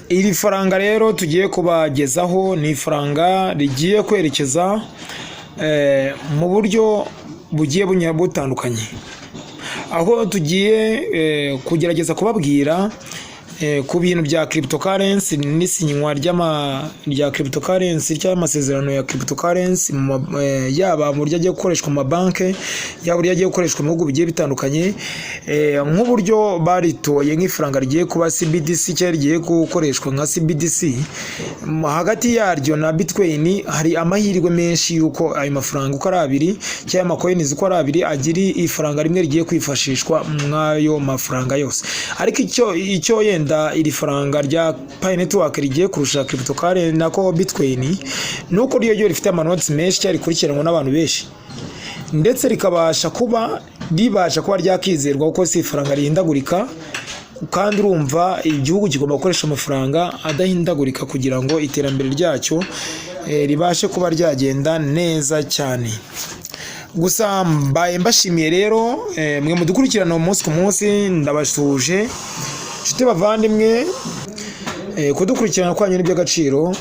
Iri faranga rero tugiye kubagezaho ni faranga rigiye kwerekeza mu buryo bugiye butandukanye, aho tugiye kugerageza kubabwira ku bintu bya cryptocurrency n'isinywa rya cryptocurrency cyangwa amasezerano ya cryptocurrency yaba mu buryo agiye gukoreshwa mu mabanki, yaba buryo agiye gukoreshwa mu bihugu bigiye bitandukanye, nk'uburyo baritoye nk'ifaranga rigiye kuba CBDC cyangwa rigiye gukoreshwa nka CBDC. Hagati yaryo na Bitcoin hari amahirwe menshi yuko ayo mafaranga uko ari abiri cyangwa amacoins uko ari abiri agira ifaranga rimwe rigiye kwifashishwa mwayo mafaranga yose. Ariko icyo yenda iri faranga rya Pi Network rigiye kurusha cryptocurrency nako Bitcoin nuko ryo rifite amanoti menshi cyari kurikiranwa n'abantu benshi, ndetse ribasha kuba ryakizerwa kuko si ifaranga rihindagurika, kandi urumva igihugu kigomba gukoresha amafaranga adahindagurika kugira ngo iterambere ryacyo ribashe kuba ryagenda neza cyane. Gusa mbashimiye rero mwe mudukurikirana umunsi ku munsi, ndabashuje nshuti bavandimwe kudukurikirana kwanyu n'iby'agaciro,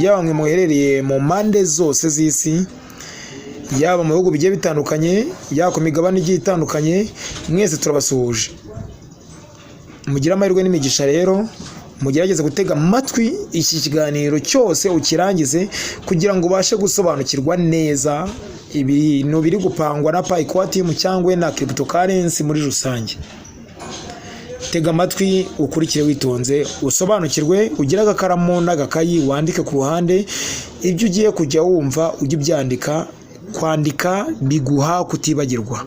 yaba mwe muherereye mu mpande zose z'isi, yaba mu bihugu bigiye bitandukanye, yaba ku migabane igiye itandukanye, mwese turabasuhuje. Mugira amahirwe n'imigisha rero, mugerageze gutega amatwi iki kiganiro cyose ukirangize kugira ngo ubashe gusobanukirwa neza ibintu biri gupangwa na Pi Core Team cyangwa na cryptocurrency muri rusange. Tega amatwi ukurikire witonze, usobanukirwe, ugira agakaramu n'agakayi wandike ku ruhande ibyo ugiye kujya wumva, ujye byandika. Kwandika biguha kutibagirwa.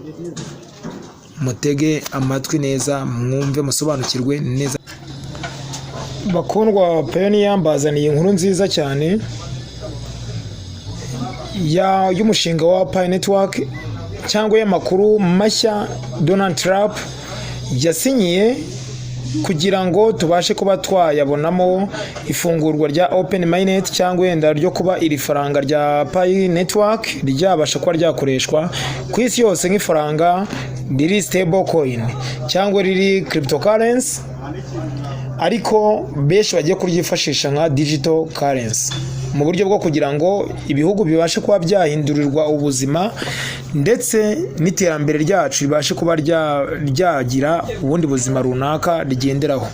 Mutege amatwi neza, mwumve, musobanukirwe neza. Bakundwa Pioneer, mbazaniye inkuru nziza cyane y'umushinga wa Pi Network cyangwa y'amakuru mashya Donald Trump yasinyiye kugira ngo tubashe kuba twayabonamo ifungurwa rya Open Mainnet cyangwa yenda ryo kuba iri faranga rya Pi Network ryabasha kuba ryakoreshwa ku isi yose nk'ifaranga riri stable coin cyangwa riri cryptocurrency, ariko benshi bagiye kuryifashisha nka digital currency mu buryo bwo kugira ngo ibihugu bibashe kuba byahindurirwa ubuzima ndetse n'iterambere ryacu ribashe kuba ryagira ubundi buzima runaka rigenderaho.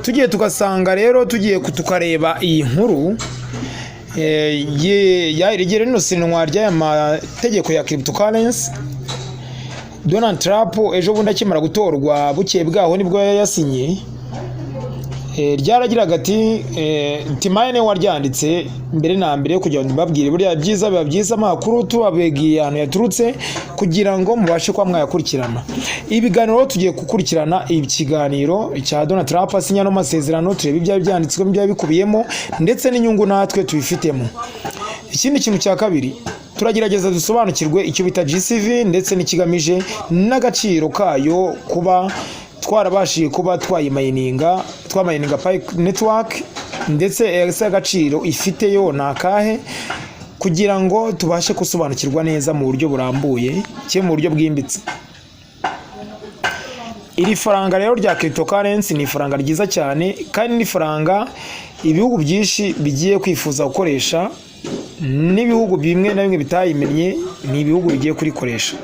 Tugiye tugasanga rero tukareba iyi nkuru rigera rino sinwa ry'aya mategeko ya cryptocurrency. Donald Trump ejo bundi akimara gutorwa bukeye bwaho nibwo yasinye, ryaragiraga ati timane waryanditse mbere na mbere kugira ngo mbabwire buriya byiza biba byiza amakuru tubabegiye ahantu yaturutse kugira ngo mubashe kwa mwayakurikirana. Ibiganiro tugiye gukurikirana ikiganiro cya Donald Trump asinya no masezerano, turebe ibyo byanditswe ibyo bikubiyemo ndetse n'inyungu natwe tubifitemo. Ikindi kintu cya kabiri, turagerageza dusobanukirwe icyo bita GCV ndetse n'ikigamije n'agaciro kayo, kuba twarabashije kuba twamayininga Pi Network ndetse agaciro ifite yo nakahe, kugira ngo tubashe gusobanukirwa neza mu buryo burambuye cye mu buryo bwimbitse. Iri faranga rero rya cryptocurrency ni faranga ryiza cyane, kandi ni faranga ibihugu byinshi bigiye kwifuza gukoresha, n'ibihugu bimwe na bimwe bitayimenye ni ibihugu bigiye kurikoresha.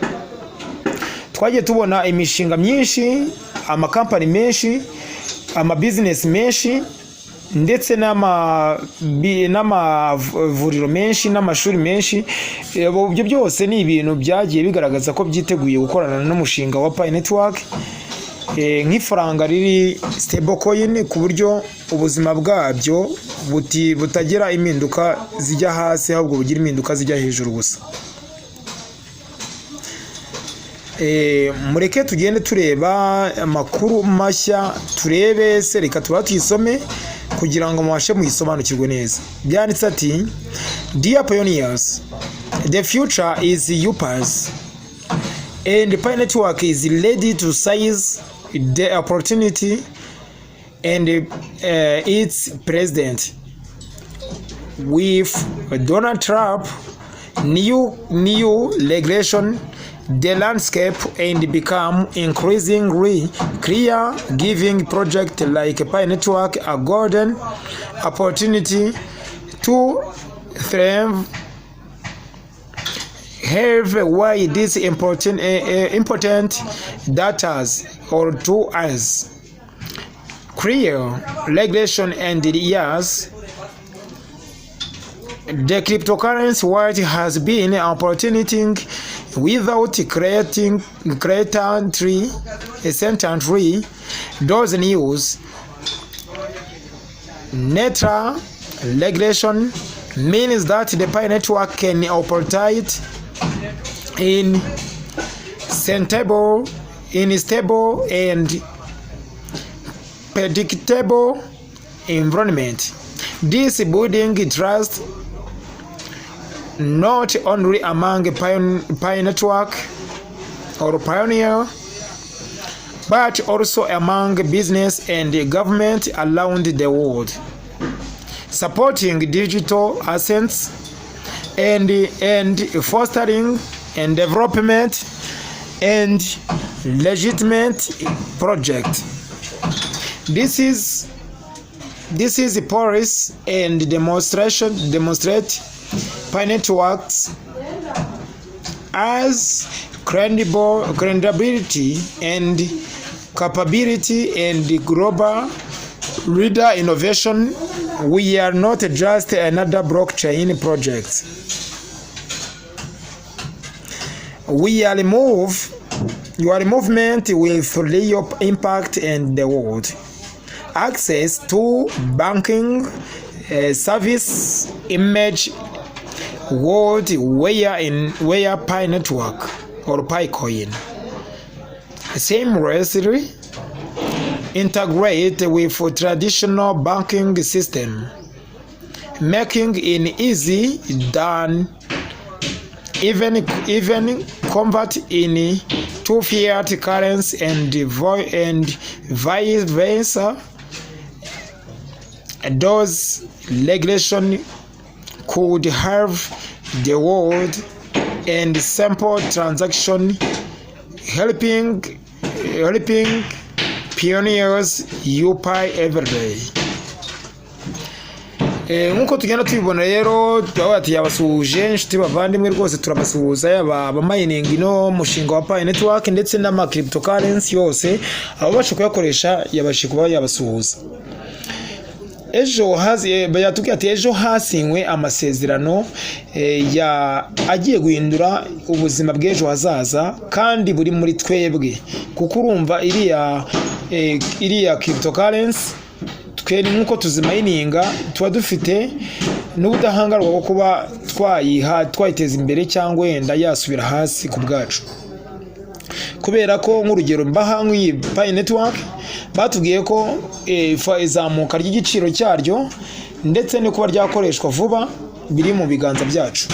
Twagiye tubona imishinga myinshi, amakampani menshi, business menshi, ndetse n'amavuriro menshi n'amashuri menshi. Ibyo byose ni ibintu byagiye bigaragaza ko byiteguye gukorana n'umushinga wa Pi Network nk'ifaranga riri stable coin, ku buryo ubuzima bwabyo butagira impinduka zijya hasi, ahubwo bugira impinduka zijya hejuru gusa. Mureke tugende tureba amakuru mashya, turebe se, reka tuyisome kugira ngo mubashe muyisobanukirwe neza. Byanditse ati, Dear Pioneers, the future is yours and Pi Network is ready to seize the opportunity and its president. With Donald Trump new regulation the landscape and become increasingly clear, giving projects like Pi Network a golden opportunity to thrive. Have why this important data or to us clear regulation and years. The cryptocurrency world has been an opportunity without creating essentially those news. Neutral regulation means that the Pi network can operate in stable and predictable environment. This building trust not only among Pi network or pioneer, but also among business and government around the world, supporting digital assets and fostering and development and legitimate project. This is a policy and demonstrate Pi networks as credibility and capability and global leader innovation. We are not just another blockchain project. Your movement with real impact in the world. Access to banking service image world where Pi network or Picoin seamlessly integrate with traditional banking system, making it easy than even convert in to fiat currency and vice versa. Those regulations could have the world and simple transaction, helping pioneers UPI every day. Nkuko tugenda tubibona rero twabati yabasuhuje inshuti bavandimwe rwose turabasuhuza yaba mining no mushinga wa Pi network ndetse n'ama cryptocurrency yose abo bashe kuyakoresha yabashe kuba yabasuhuza. Ejo bayatubwiye ati ejo hasinywe amasezerano agiye guhindura ubuzima bw'ejo hazaza kandi buri muri twebwe, kuko urumva iriya cryptocurrency twe nkuko tuzimayininga tuba dufite n'ubudahangarwa bwo kuba twayiteza imbere cyangwa wenda yasubira hasi ku bwacu, kubera ko nk'urugero mbaha nk'iyi Pi network batubwiye ko izamuka ry'igiciro cyaryo ndetse no kuba ryakoreshwa vuba biri mu biganza byacu.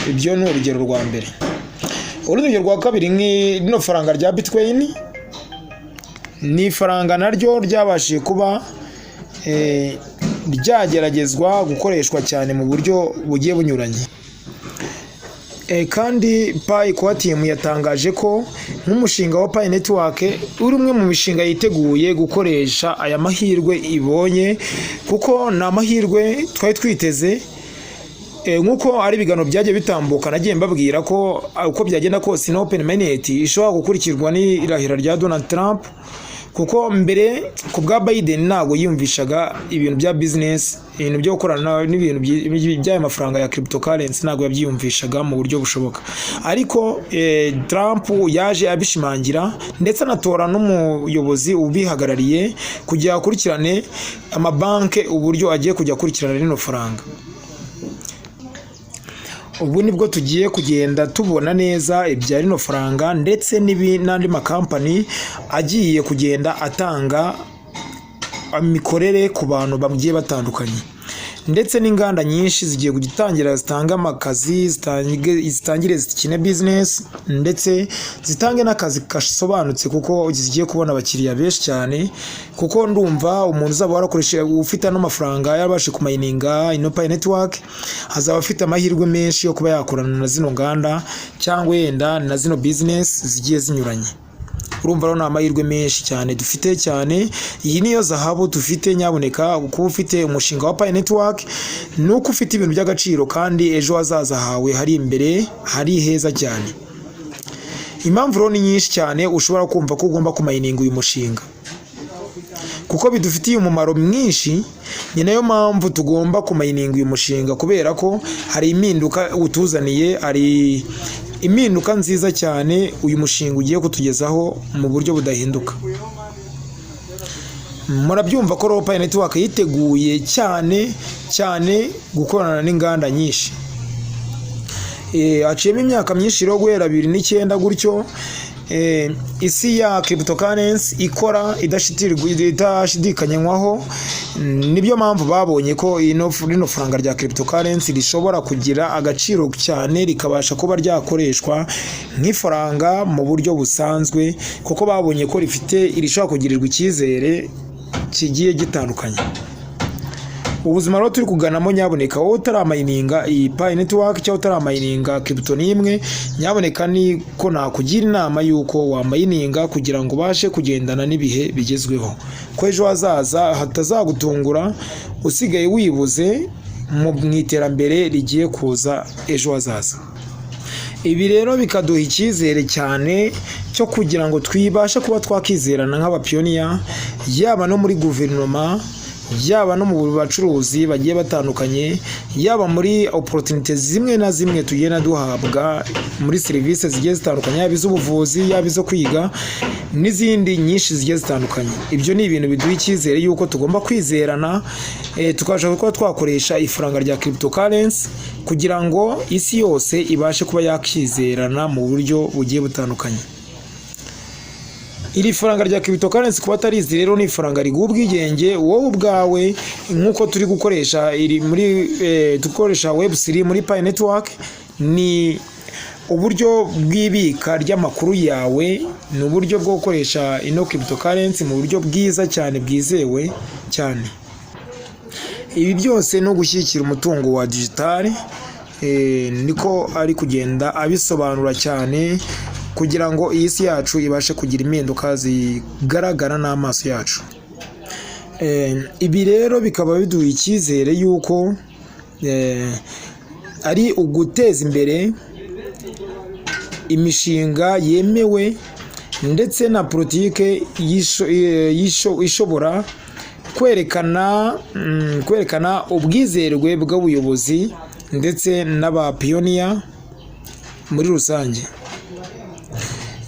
Ibyo ni urugero rwa mbere. Urugero rwa kabiri n'ino faranga rya Bitcoin, ni faranga naryo ryabashije kuba ryageragezwa gukoreshwa cyane mu buryo bugiye bunyuranye. Kandi Pi Team yatangaje ko nk'umushinga wa Pi network uri umwe mu mishinga yiteguye gukoresha aya mahirwe ibonye, kuko na mahirwe twari twiteze. Nkuko ari bigano byaje bitambuka nagiye mbabwira ko uko byagenda kose na Open Mainnet ishobora gukurikirwa n'irahira rya Donald Trump, kuko mbere ku bwa Biden ntago yumvishaga ibintu bya business, ibintu byo gukorana n'ibintu by'aya mafaranga ya cryptocurrency ntago yabyiyumvishaga mu buryo bushoboka. Ariko Trump yaje abishimangira ndetse anatora n'umuyobozi ubihagarariye kujya akurikirane amabanke uburyo agiye kujya akurikirana rino faranga. Ubu nibwo tugiye kugenda tubona neza ibya rino faranga ndetse n'andi makampani agiye kugenda atanga imikorere ku bantu bagiye batandukanye. ndetse n'inganda nyinshi zigiye gutangira zitanga amakazi, zitangire zikine business, ndetse zitange n'akazi gasobanutse kuko zigiye kubona abakiriya benshi cyane, kuko ndumva umuntu uzaba warakoresheje ufite n'amafaranga yabashe kumayininga ino Pi network azaba afite amahirwe menshi yo kuba yakorana na zino nganda cyangwa yenda na zino business zigiye zinyuranye. Urumva rero ni amahirwe menshi cyane dufite cyane. Iyi niyo zahabu dufite. Nyaboneka kuba ufite umushinga wa Pi network nuko ufite ibintu by'agaciro kandi ejo hazaza hawe hari imbere, hari heza cyane. Impamvu rero ni nyinshi cyane ushobora kumva ko ugomba kumayininga uyu mushinga, kuko bidufitiye umumaro mwinshi. Ni nayo mpamvu tugomba kumayininga uyu mushinga, kubera ko hari impinduka utuzaniye, hari impinduka nziza cyane uyu mushinga ugiye kutugezaho mu buryo budahinduka. Murabyumva ko Pi network yiteguye cyane gukorana n'inganda nyinshi. Haciyemo imyaka myinshi rero guhera 2009 gutyo, isi ya cryptocurrency ikora idashidikanywaho. Nibyo mpamvu babonye ko rino faranga rya cryptocurrency rishobora kugira agaciro cyane, rikabasha kuba ryakoreshwa nk'ifaranga mu buryo busanzwe, kuko babonye ko irishobora kugirirwa icyizere kigiye gitandukanye. Ubuzima rero turi kuganamo, nyaboneka wowe utaramayininga iyi Pi network cyangwa utaramayininga crypto n'imwe, nyaboneka ni ko nakugira inama yuko wamayininga kugira ngo ubashe kugendana n'ibihe bigezweho, ko ejo hazaza hatazagutungura usigaye wibuze mu iterambere rigiye kuza ejo hazaza. Ibi rero bikaduha icyizere cyane cyo kugira ngo twibashe kuba twakizerana nk'abapiyoniya, yaba no muri guverinoma, yaba no mu bacuruzi bagiye batandukanye, yaba muri opportunities zimwe na zimwe tugenda duhabwa muri serivisi zigiye zitandukanye, yaba iz'ubuvuzi, yaba izo kwiga n'izindi nyinshi zigiye zitandukanye. Ibyo ni ibintu biduha icyizere yuko tugomba kwizerana, tukabasha kuba twakoresha ifaranga rya cryptocurrency kugira ngo isi yose ibashe kuba yakizerana mu buryo bugiye butandukanye. Iri faranga rya cryptocurrency kuba atarizi rero ni ifaranga riguha ubwigenge wowe ubwawe, nk'uko turi gukoresha dukoresha Web3 muri Pi network. Ni uburyo bw'ibika ry'amakuru yawe, ni uburyo bwo gukoresha ino cryptocurrency mu buryo bwiza cyane, bwizewe cyane. Ibi byose no gushyigikira umutungo wa digital, niko ari kugenda abisobanura cyane, kugira ngo iyi si yacu ibashe kugira impinduka zigaragara n'amaso yacu. Ibi rero bikaba biduha icyizere yuko ari uguteza imbere imishinga yemewe, ndetse na politike ishobora kwerekana ubwizerwe bw'ubuyobozi ndetse n'abapiyoniya muri rusange.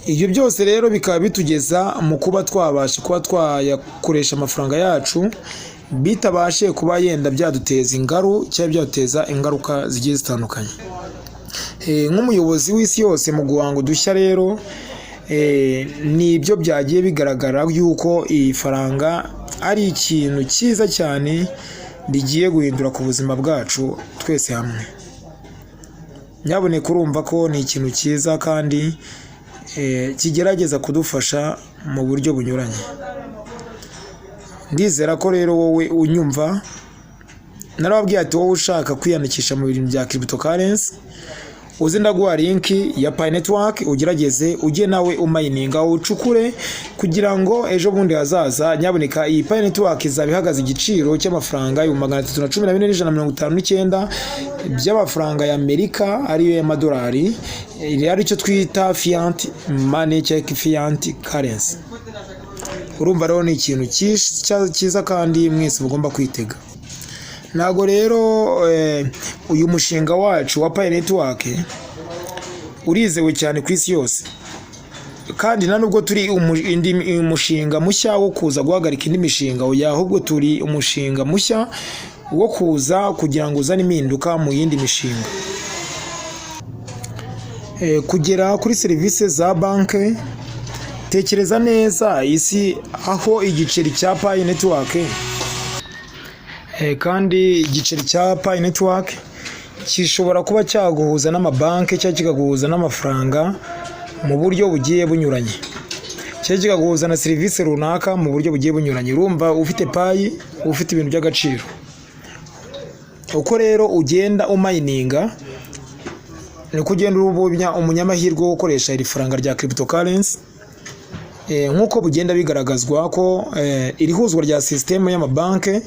Ibyo byose rero bikaba bitugeza mu kuba twabasha kuba twayakoresha amafaranga yacu bitabashe kuba yenda byaduteza ingaru cyangwa byaduteza ingaruka zigiye zitandukanye. Nk'umuyobozi w'isi yose mu guhanga udushya rero, nibyo byagiye bigaragara yuko iyi faranga ari ikintu cyiza cyane rigiye guhindura ku buzima bwacu twese hamwe. Nyaboneka urumva ko ni ikintu cyiza kandi kigerageza kudufasha mu buryo bunyuranye. Ndizera ko rero wowe unyumva, narababwiye ati wowe ushaka kwiyandikisha mu bintu bya cryptocurrency, uzi ndaguha link ya Pi network, ugerageze ujye nawe umayininga, ucukure kugira ngo ejo bundi hazaza. Nyaboneka iyi Pi network izaba ihagaze igiciro cy'amafaranga 314,159 by'amafaranga ya Amerika, ariyo y'amadolari, ari cyo twita fiat money cyangwa fiat currency. Urumva rero ni ikintu cyiza kandi mwese mugomba kwitega. Nago rero uyu mushinga wacu wa Pi network urizewe cyane ku isi yose, kandi nubwo turi umushinga mushya wo kuza guhagarika indi mishinga, ahubwo turi umushinga mushya wo kuza kugira ngo uzane impinduka mu yindi mishinga. Kugera kuri serivisi za banki, tekereza neza isi aho igiceri cya Pi network kandi igiceri cya Pi Network gishobora kuba cyaguhuza n'amabanki cyangwa kikaguhuza n'amafaranga mu buryo bugiye bunyuranye, cyangwa kikaguhuza na serivisi runaka mu buryo bugiye bunyuranye. Urumva ufite Pi ufite ibintu by'agaciro. Uko rero ugenda umayininga ni kugenda uba umunyamahirwe wo gukoresha iri faranga rya cryptocurrency, nk'uko bugenda bigaragazwa ko iri huzwa rya sisiteme y'amabanki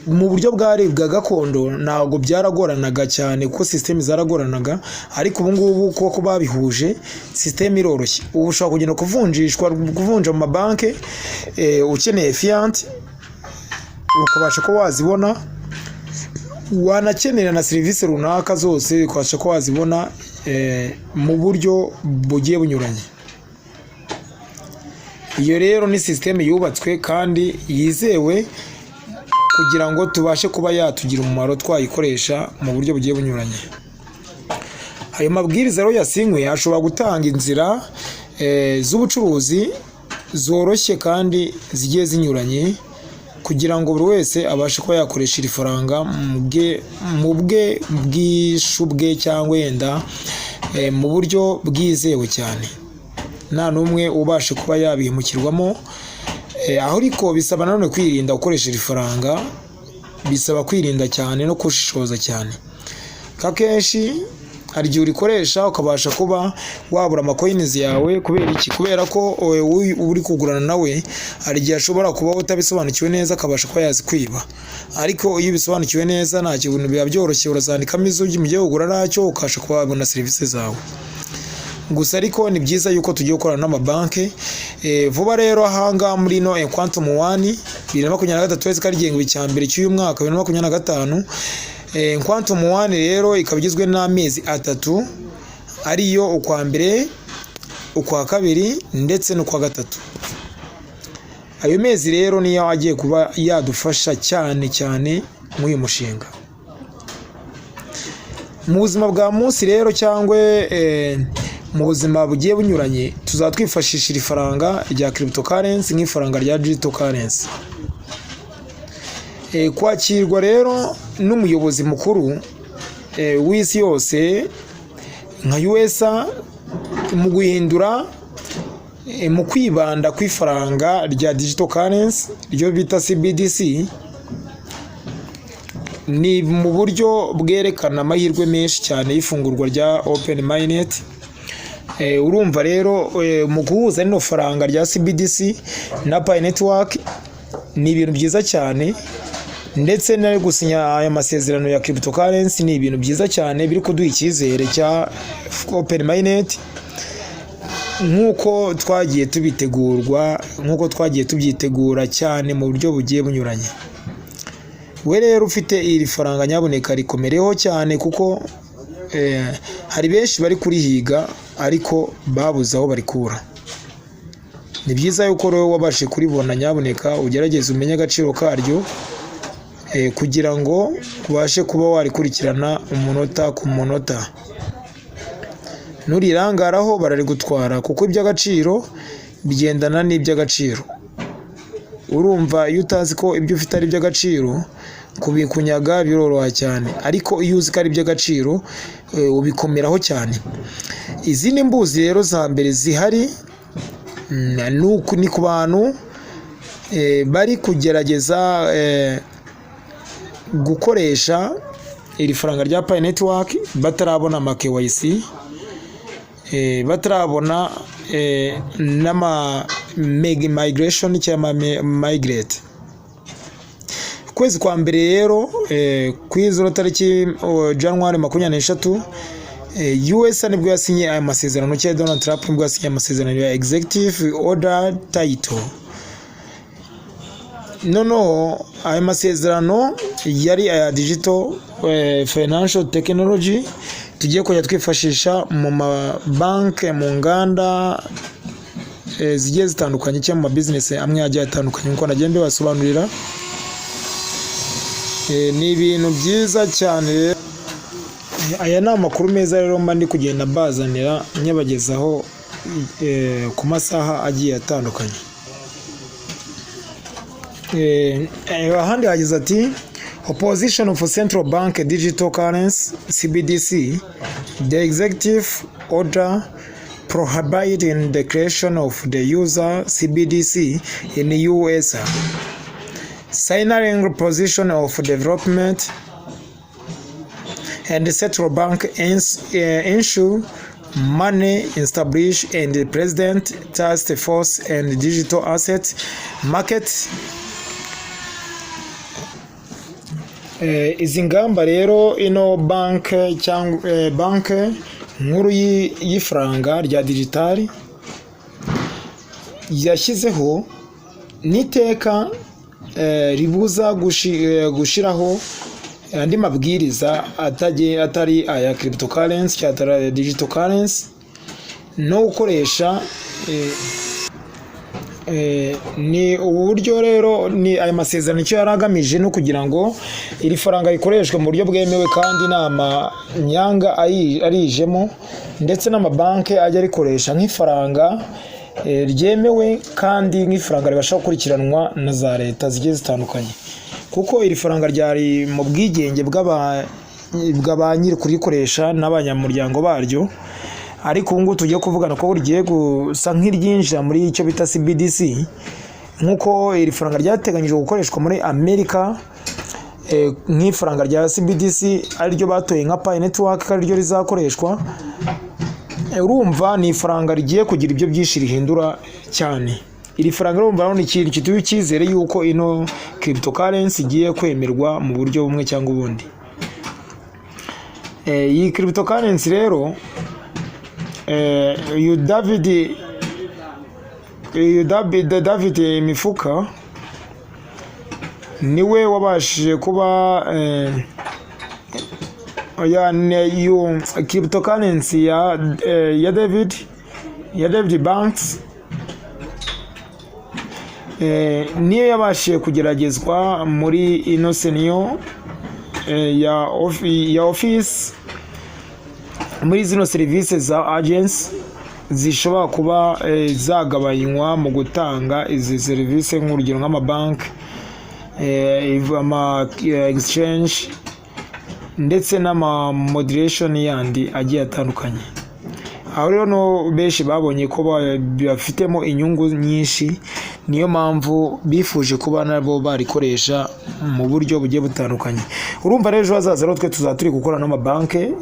mu buryo bwa gakondo ntabwo byaragoranaga cyane kuko sisiteme zaragoranaga, ariko ubu ngubu kuko babihuje sisiteme iroroshye. Ubu ushobora kugenda kuvunja mu mabanki ukeneye fiat ukabasha ko wazibona, wanakenera na serivisi runaka zose ukabasha ko wazibona mu buryo bugiye bunyuranye. Iyo rero ni sisiteme yubatswe kandi yizewe kugira ngo tubashe kuba yatugira umumaro twayikoresha mu buryo bugiye bunyuranye. Ayo mabwiriza rero yasinywe ashobora gutanga inzira z'ubucuruzi zoroshye kandi zigiye zinyuranye kugira ngo buri wese abashe kuba yakoresha iri faranga mu bwishu bwe cyangwa yenda mu buryo bwizewe cyane, nta n'umwe ubashe kuba yabihemukirwamo. Aho ariko bisaba nanone kwirinda gukoresha iri faranga, bisaba kwirinda cyane no kushishoza cyane. Kakenshi hari igihe urikoresha ukabasha kuba wabura amacoins yawe. Kubera iki? Kubera ko uri kugurana nawe hari igihe ashobora kuba utabisobanukiwe neza akabasha kuba yazikwiba, ariko iyo bisobanukiwe neza nta kintu biba byoroshye, urazandikamo izo mugiye kugura nacyo ukasha kuba wabona serivisi zawe. Gusa ariko ni byiza yuko tugiye gukorana n'amabanki vuba. Rero ahanga muri no Quantum One 2023 kari gihembwe cya mbere cy'uyu mwaka 2025. Quantum One rero ikaba igizwe n'amezi 3 ariyo ukwa mbere, ukwa kabiri ndetse n'ukwa gatatu. Ayo mezi rero niyo agiye kuba yadufasha cyane cyane mu uyu mushinga. Mu buzima bwa munsi rero cyangwa mu buzima bugiye bunyuranye tuzatwifashisha iri faranga rya cryptocurrency nk'ifaranga rya digital currency. Kwakirwa rero n'umuyobozi mukuru w'isi yose nka USA mu guhindura mu kwibanda ku ifaranga rya digital currency ryo bita CBDC ni mu buryo bwerekana amahirwe menshi cyane y'ifungurwa rya Open Mainnet. Urumva rero mu guhuza rino faranga rya CBDC na Pi Network ni ibintu byiza cyane, ndetse no gusinya aya masezerano ya cryptocurrency ni ibintu byiza cyane biri kuduha icyizere cya Open Mainnet nk'uko twagiye tubyitegura cyane mu buryo bugiye bunyuranye. We rero ufite iri faranga nyaboneka rikomereho cyane kuko hari benshi bari kurihiga ariko babuze aho barikura. Ni byiza yuko rero wabashe kuribona nyaboneka ugerageze umenye agaciro karyo kugira ngo ubashe kuba warikurikirana umunota ku munota. Nurirangaraho bararigutwara kuko iby'agaciro bigendana n'iby'agaciro. Urumva iyo utazi ko ibyo ufite ari iby'agaciro kubikunyaga biroroha cyane, ariko iyo uzi ko ari iby'agaciro ubikomeraho cyane. Izindi mbuzi rero za mbere zihari ni ku bantu bari kugerageza gukoresha iri faranga rya Pi Network batarabona ama KYC, batarabona n'ama migration cyangwa migrate. Kwezi kwa mbere rero ku izo tariki January 23 USA nibwo yasinye aya masezerano cya Donald Trump nibwo yasinye amasezerano ya Executive Order Title. Aya masezerano yari aya digital financial technology tugiye kujya twifashisha mu mabanki, mu nganda zigiye zitandukanye cyangwa mu business amwe agiye atandukanye nkuko nagiye mbibasobanurira. Ni ibintu byiza cyane. Aya ni amakuru meza rero mba ndi kugenda mbazanira nyabagezaho ku masaha agiye atandukanye. ahandi hagize ati opposition of central bank digital currency CBDC, the executive order prohibiting the creation of the user CBDC in the US, signaling position of development and the central bank ensure money established and the president task force and digital asset market. Izi ngamba rero ino banke cyangwa banke nkuru y'ifaranga rya digitali yashyizeho n'iteka ribuza gushiraho andi mabwiriza atari aya cryptocurrency cyangwa digital currency no gukoresha ni uburyo rero ni aya masezerano icyo yaragamije no kugira ngo iri faranga rikoreshwe mu buryo bwemewe kandi nama nyanga arijemo ndetse n'amabanke ajya rikoresha nk'ifaranga ryemewe kandi nk'ifaranga ribasha gukurikiranwa na za leta zigiye zitandukanye, kuko iri faranga ryari mu bwigenge bw'abanyiri kurikoresha n'abanyamuryango baryo, ariko ubu ngubu tugiye kuvugana ko rigiye gusa nk'iryinjira muri icyo bita CBDC, nk'uko iri faranga ryateganyijwe gukoreshwa muri Amerika nk'ifaranga rya CBDC ariryo batoye nka Pi Network ariryo rizakoreshwa. Urumva ni ifaranga rigiye kugira ibyo byinshi rihindura cyane. Iri faranga urumva ni ikintu kituye icyizere yuko ino cryptocurrency igiye kwemerwa mu buryo bumwe cyangwa ubundi. Iyi cryptocurrency rero David Mifuka niwe wabashije kuba cryptocurrency ya David Banks niyo yabashije kugeragezwa muri ino senior ya office muri zino serivisi za agency zishobora kuba zagabanywa mu gutanga izi serivisi nk'urugero nk'amabanki, ama exchange ndetse n'ama moderation yandi agiye atandukanye. Aho rero no benshi babonye ko bafitemo inyungu nyinshi, niyo mpamvu bifuje kuba nabo barikoresha mu buryo bugiye butandukanye. Urumva rero hazaza rero twe tuzaturi gukora n'amabanke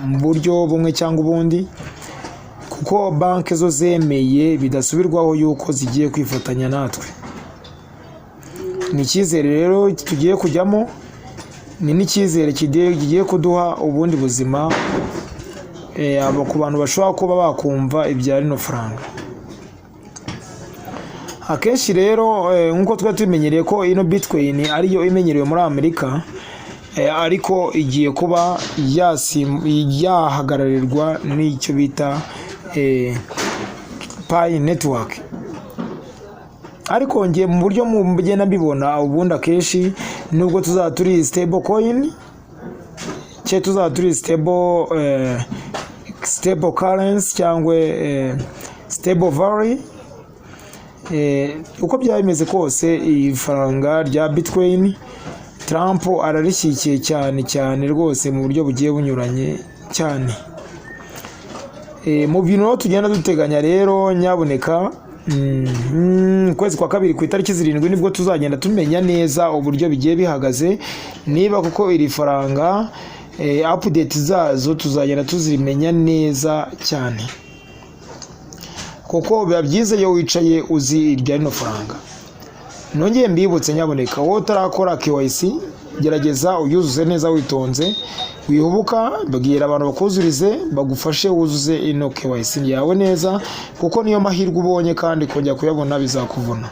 mu buryo bumwe cyangwa ubundi, kuko banke zo zemeye bidasubirwaho yuko zigiye kwifatanya natwe. Ni icyizere rero tugiye kujyamo, ni n'icyizere kigiye kuduha ubundi buzima ku bantu bashobora kuba bakumva ibya rino faranga. Akenshi rero nk'uko twari tumenyereye ko ino Bitcoin ariyo imenyerewe muri Amerika, ariko igiye kuba yahagararirwa n'icyo bita Pi Network. Ariko ngiye mu buryo mugenda mbibona ubundi akenshi nubwo tuzaba turi stable coin cye tuzaba turi stable currency cyangwa stable value, uko byaba bimeze kose ifaranga rya Bitcoin Trump ararishyikiye cyane rwose mu buryo bugiye bunyuranye cyane. Mu bintu tugenda duteganya rero nyaboneka kwezi kwa kabiri ku itariki 7 nibwo tuzagenda tumenya neza uburyo bigiye bihagaze, niba kuko iri faranga update zazo tuzagenda tuzimenya neza cyane, kuko biba byiza iyo wicaye uzi irya rino faranga. Nongeye mbibutse nyaboneka, wowe utarakora KYC gerageza uyuzuze neza witonze, wihubuka bagira abantu bakuzurize bagufashe wuzuze ino KYC yawe neza, kuko niyo mahirwe ubonye kandi kujya kuyabona bizakuvuna.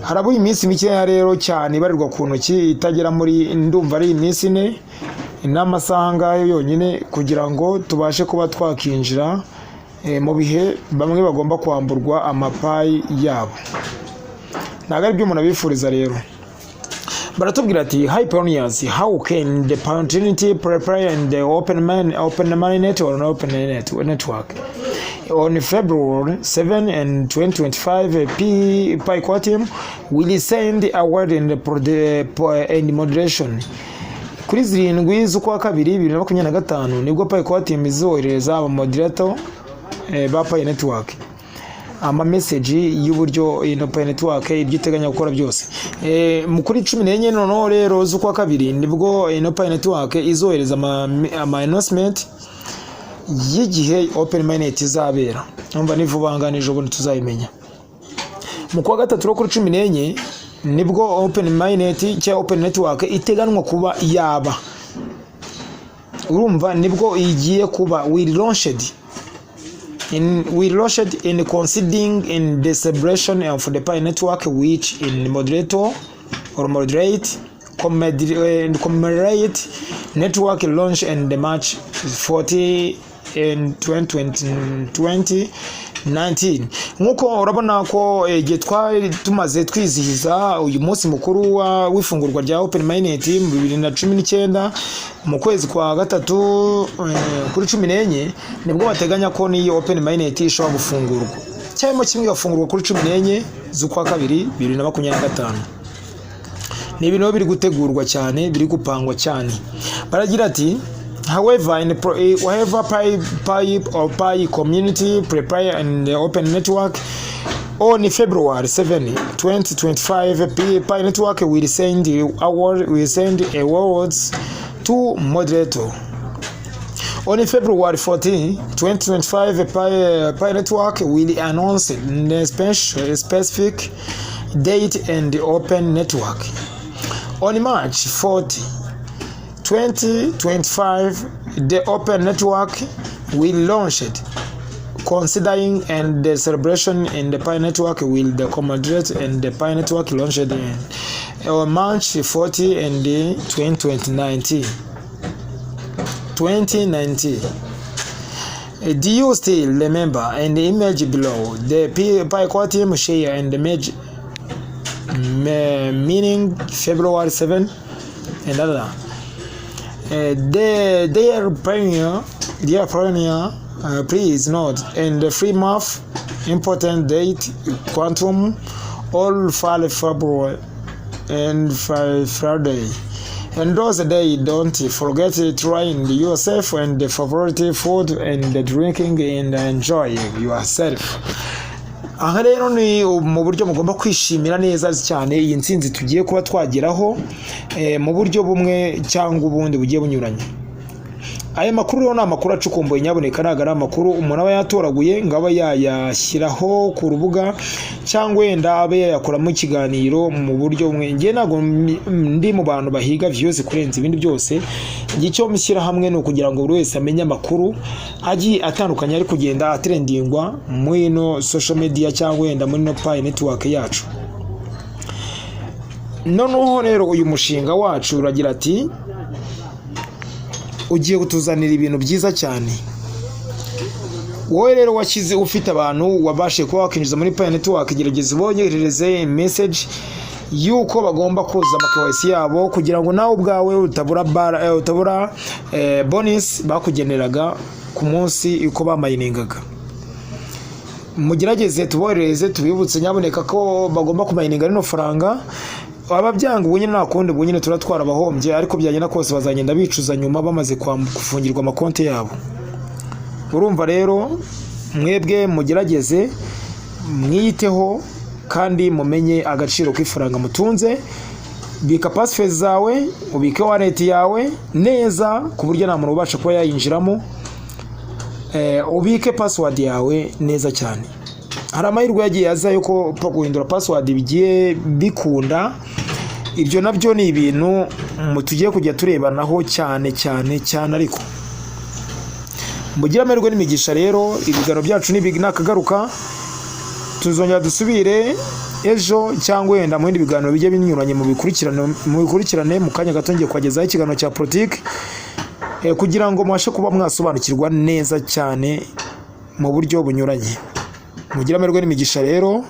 Harabu iminsi mike rero cyane ibarirwa ku ntoki itagera muri ndumva ari iminsi 4 n'amasaha ngayo yonyine kugira ngo tubashe kuba twakinjira mu bihe bamwe bagomba kwamburwa amapayi yabo. Nagari byo munabifuriza rero. Baratubwira ati hi pioneers, how can the opportunity prepare in the open money network or open network on February 7 and 2025 Pi Quantum will send a word and moderation. Kuri 7 z'ukwa kabiri 2025 nibwo Pi team izohereza aba moderator ba Pi network ama message y'uburyo ino Pi network ibyiteganya gukora byose. Mu kuri 14 noneho rero z'ukwa kabiri nibwo ino Pi network izohereza ama announcement y'igihe Open Mainnet izabera. Umva nivubanganije ubundi tuzayimenya. Mu kwa gatatu kuri 14 nibwo Open Mainnet cya Open Network iteganwa kuba yaba. Urumva nibwo igiye kuba will launched in considering in the celebration of the Pi network, which in moderate commemorate network launch and the March 40 in 2019. Nkuko urabona ko igihe twari tumaze twizihiza uyu munsi mukuru w'ifungurwa rya Open Mainnet mu 2019 mu kwezi kwa gatatu kuri 14 nibwo bateganya ko ni Open Mainnet ishobora gufungurwa. Cyangwa kimwe gafungurwa kuri 14 z'ukwa kabiri 2025. Ni ibintu biri gutegurwa cyane, biri gupangwa cyane. Baragira ati however, whatever Pi or Pi community prepare and the Open Network on February 7, 2025, Pi network will send awards to moderator. On February 14, 2025, Pi network will announce the specific date and the Open Network. On March 40, 2025, the Open Network will launch it. Considering and the celebration in the Pi network will the commemorate and the Pi network launched on March 40 and 2019. Do you still remember? And the image below the Pi team share and the image meaning February 7 and other. Their pioneer, please note, and the free month, important date, quantum, all February and Friday. And those days, don't forget to try yourself and the favorite food and the drinking and enjoy yourself. Aha rero ni mu buryo mugomba kwishimira neza cyane iyi ntsinzi tugiye kuba twageraho mu buryo bumwe cyangwa ubundi bugiye bunyuranye. Aya makuru rero ni amakuru acukumbuye nyaboneka nagara amakuru umuntu aba yatoraguye ngaba yayashyiraho ku rubuga cyangwa wenda abe yayakoramo ikiganiro mu buryo bumwe. Ngiye nago ndi mu bantu bahiga views kurenza ibindi byose. Ngicyo mishyira hamwe no kugira ngo buri wese amenye amakuru agiye atandukanye ari kugenda atrendingwa muri no social media cyangwa wenda muri no Pi network yacu. Noneho rero uyu mushinga wacu uragira ati ugiye kutuzanira ibintu byiza cyane. Wowe rero wakize ufite abantu wabashe kuba wakinjiza muri Pi network, gerageza ubongerereze message yuko bagomba kuza amakwesi yabo kugira ngo nawe ubwawe utabura bonus bakugeneraga ku munsi uko bamayiningaga. Mugerageze tuborereze tubibutse nyaboneka ko bagomba kumayininga rino faranga. Ababyanga ubunyine nakundi ubunyine turatwara abahombye, ariko byagenda kose bazagenda bicuza nyuma bamaze kufungirwa amakonti yabo. Urumva rero mwebwe mugerageze mwiyiteho kandi mumenye agaciro k'ifaranga mutunze. Bika password zawe, ubike wallet yawe neza ku buryo nta muntu ubasha kuba yayinjiramo. Ubike password yawe neza cyane. Hari amahirwe yagiye aza yuko guhindura password bigiye bikunda. Ibyo nabyo ni ibintu tugiye kujya turebanaho cyane ariko mugira amahirwe n'imigisha. Rero ibigano byacu nakagaruka tuzongera dusubire ejo cyangwa wenda mu bindi biganiro bijye binyuranye mu bikurikirane mu kanya gato ngiye kwagezaho ikiganiro cya politique kugira ngo mwashe kuba mwasobanukirwa neza cyane mu buryo bunyuranye. Mugira amahirwe n'imigisha rero.